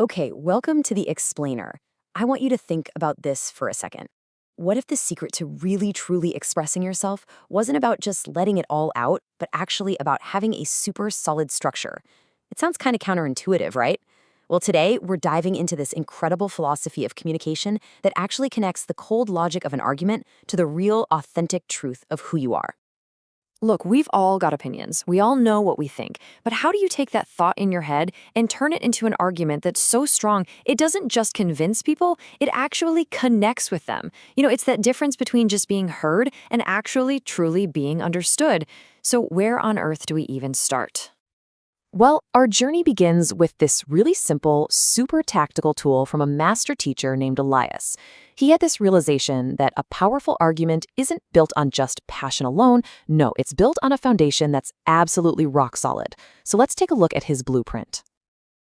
Okay, welcome to the explainer. I want you to think about this for a second. What if the secret to really truly expressing yourself wasn't about just letting it all out, but actually about having a super solid structure? It sounds kind of counterintuitive, right? Well, today we're diving into this incredible philosophy of communication that actually connects the cold logic of an argument to the real, authentic truth of who you are. Look, we've all got opinions. We all know what we think. But how do you take that thought in your head and turn it into an argument that's so strong it doesn't just convince people, it actually connects with them? It's that difference between just being heard and actually truly being understood. So where on earth do we even start? Well, our journey begins with this really simple, super tactical tool from a master teacher named Elias. He had this realization that a powerful argument isn't built on just passion alone. No, it's built on a foundation that's absolutely rock solid. So let's take a look at his blueprint.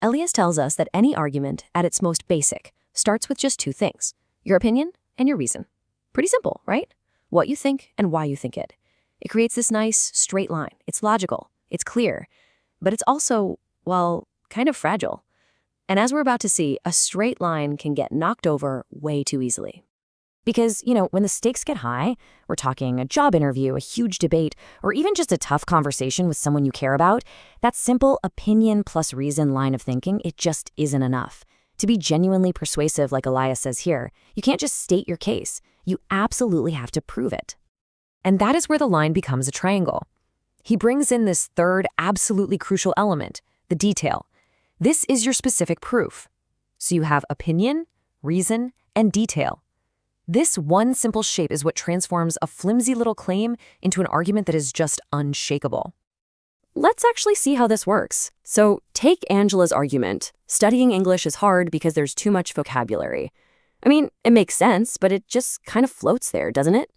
Elias tells us that any argument, at its most basic, starts with just two things: your opinion and your reason. Pretty simple, right? What you think and why you think it. It creates this nice, straight line. It's logical. It's clear. But it's also, well, kind of fragile. And as we're about to see, a straight line can get knocked over way too easily. Because, when the stakes get high, we're talking a job interview, a huge debate, or even just a tough conversation with someone you care about, that simple opinion plus reason line of thinking, it just isn't enough. To be genuinely persuasive, like Elias says here, you can't just state your case. You absolutely have to prove it. And that is where the line becomes a triangle. He brings in this third, absolutely crucial element, the detail. This is your specific proof. So you have opinion, reason, and detail. This one simple shape is what transforms a flimsy little claim into an argument that is just unshakable. Let's actually see how this works. So take Angela's argument. Studying English is hard because there's too much vocabulary. I mean, it makes sense, but it just kind of floats there, doesn't it?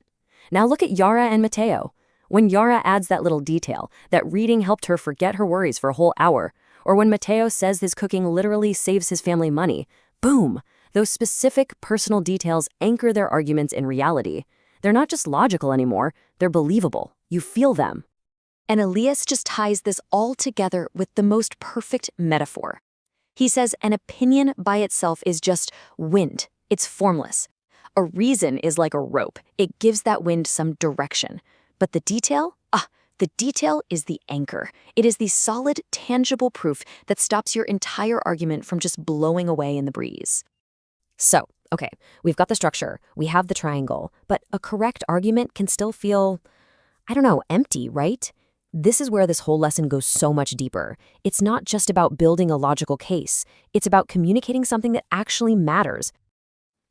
Now look at Yara and Mateo. When Yara adds that little detail, that reading helped her forget her worries for a whole hour, or when Mateo says his cooking literally saves his family money, boom, those specific personal details anchor their arguments in reality. They're not just logical anymore, they're believable. You feel them. And Elias just ties this all together with the most perfect metaphor. He says an opinion by itself is just wind. It's formless. A reason is like a rope. It gives that wind some direction. But the detail? The detail is the anchor. It is the solid, tangible proof that stops your entire argument from just blowing away in the breeze. So, okay, we've got the structure, we have the triangle, but a correct argument can still feel, empty, right? This is where this whole lesson goes so much deeper. It's not just about building a logical case. It's about communicating something that actually matters.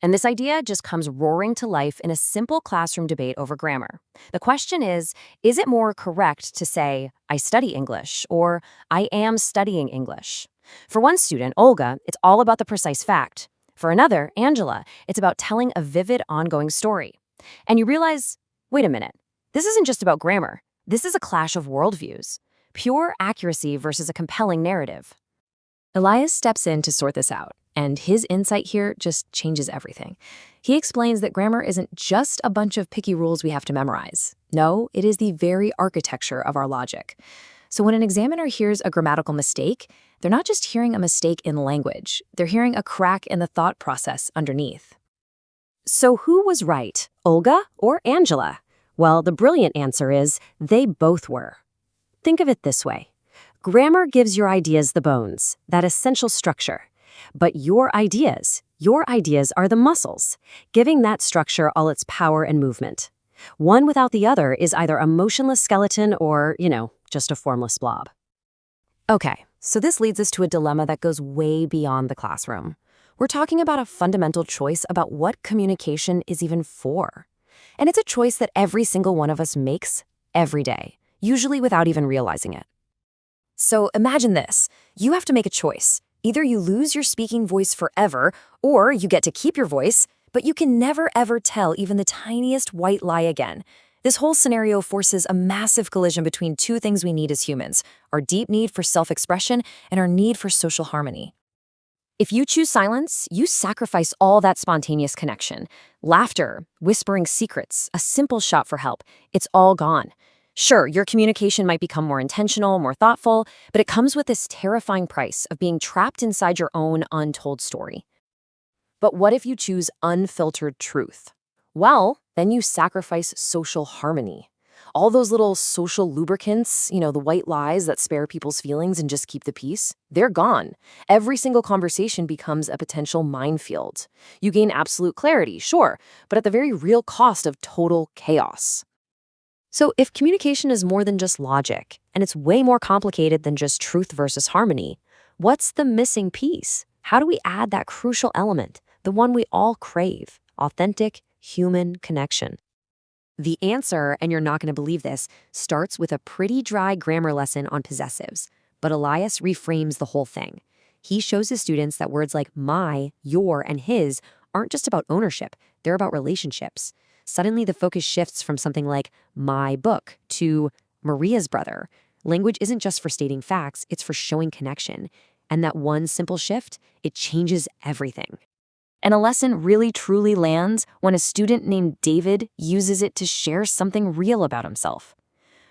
And this idea just comes roaring to life in a simple classroom debate over grammar. The question is it more correct to say, I study English, or I am studying English? For one student, Olga, it's all about the precise fact. For another, Angela, it's about telling a vivid, ongoing story. And you realize, wait a minute, this isn't just about grammar. This is a clash of worldviews. Pure accuracy versus a compelling narrative. Elias steps in to sort this out. And his insight here just changes everything. He explains that grammar isn't just a bunch of picky rules we have to memorize. No, it is the very architecture of our logic. So when an examiner hears a grammatical mistake, they're not just hearing a mistake in language. They're hearing a crack in the thought process underneath. So who was right, Olga or Angela? Well, the brilliant answer is they both were. Think of it this way. Grammar gives your ideas the bones, that essential structure. But your ideas are the muscles, giving that structure all its power and movement. One without the other is either a motionless skeleton or, just a formless blob. Okay, so this leads us to a dilemma that goes way beyond the classroom. We're talking about a fundamental choice about what communication is even for. And it's a choice that every single one of us makes every day, usually without even realizing it. So imagine this. You have to make a choice. Either you lose your speaking voice forever, or you get to keep your voice, but you can never ever tell even the tiniest white lie again. This whole scenario forces a massive collision between two things we need as humans, our deep need for self-expression and our need for social harmony. If you choose silence, you sacrifice all that spontaneous connection. Laughter, whispering secrets, a simple shout for help, it's all gone. Sure, your communication might become more intentional, more thoughtful, but it comes with this terrifying price of being trapped inside your own untold story. But what if you choose unfiltered truth? Well, then you sacrifice social harmony. All those little social lubricants, the white lies that spare people's feelings and just keep the peace, they're gone. Every single conversation becomes a potential minefield. You gain absolute clarity, sure, but at the very real cost of total chaos. So if communication is more than just logic, and it's way more complicated than just truth versus harmony, what's the missing piece? How do we add that crucial element, the one we all crave, authentic human connection? The answer, and you're not going to believe this, starts with a pretty dry grammar lesson on possessives. But Elais reframes the whole thing. He shows his students that words like my, your, and his aren't just about ownership, they're about relationships. Suddenly the focus shifts from something like my book to Maria's brother. Language isn't just for stating facts, it's for showing connection. And that one simple shift, it changes everything. And a lesson really truly lands when a student named David uses it to share something real about himself.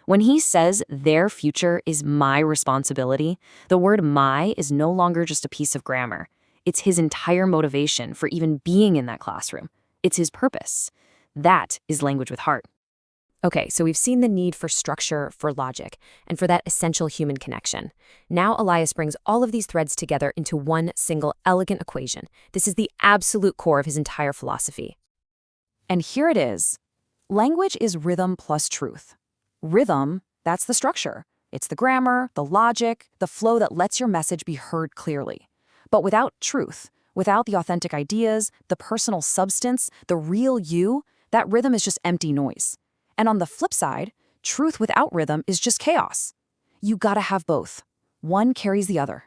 When he says their future is my responsibility, the word my is no longer just a piece of grammar. It's his entire motivation for even being in that classroom. It's his purpose. That is language with heart. Okay, so we've seen the need for structure, for logic, and for that essential human connection. Now Elais brings all of these threads together into one single elegant equation. This is the absolute core of his entire philosophy. And here it is. Language is rhythm plus truth. Rhythm, that's the structure. It's the grammar, the logic, the flow that lets your message be heard clearly. But without truth, without the authentic ideas, the personal substance, the real you, that rhythm is just empty noise. And on the flip side, truth without rhythm is just chaos. You gotta have both. One carries the other.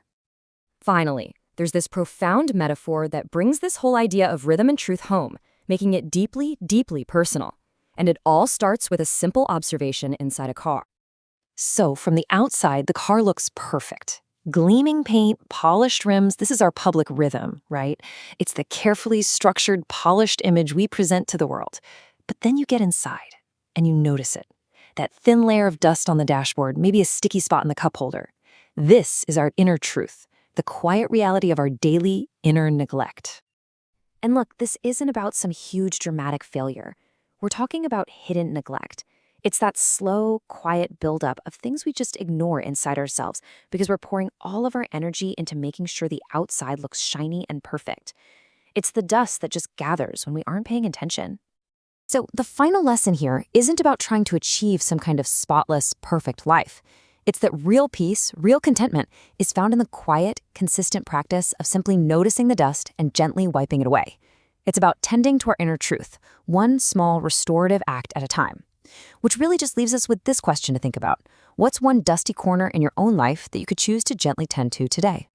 Finally, there's this profound metaphor that brings this whole idea of rhythm and truth home, making it deeply, deeply personal. And it all starts with a simple observation inside a car. So from the outside, the car looks perfect. Gleaming paint, polished rims, this is our public rhythm, right? It's the carefully structured, polished image we present to the world. But then you get inside, and you notice it. That thin layer of dust on the dashboard, maybe a sticky spot in the cup holder. This is our inner truth, the quiet reality of our daily inner neglect. And look, this isn't about some huge dramatic failure. We're talking about hidden neglect. It's that slow, quiet buildup of things we just ignore inside ourselves because we're pouring all of our energy into making sure the outside looks shiny and perfect. It's the dust that just gathers when we aren't paying attention. So the final lesson here isn't about trying to achieve some kind of spotless, perfect life. It's that real peace, real contentment is found in the quiet, consistent practice of simply noticing the dust and gently wiping it away. It's about tending to our inner truth, one small restorative act at a time. Which really just leaves us with this question to think about. What's one dusty corner in your own life that you could choose to gently tend to today?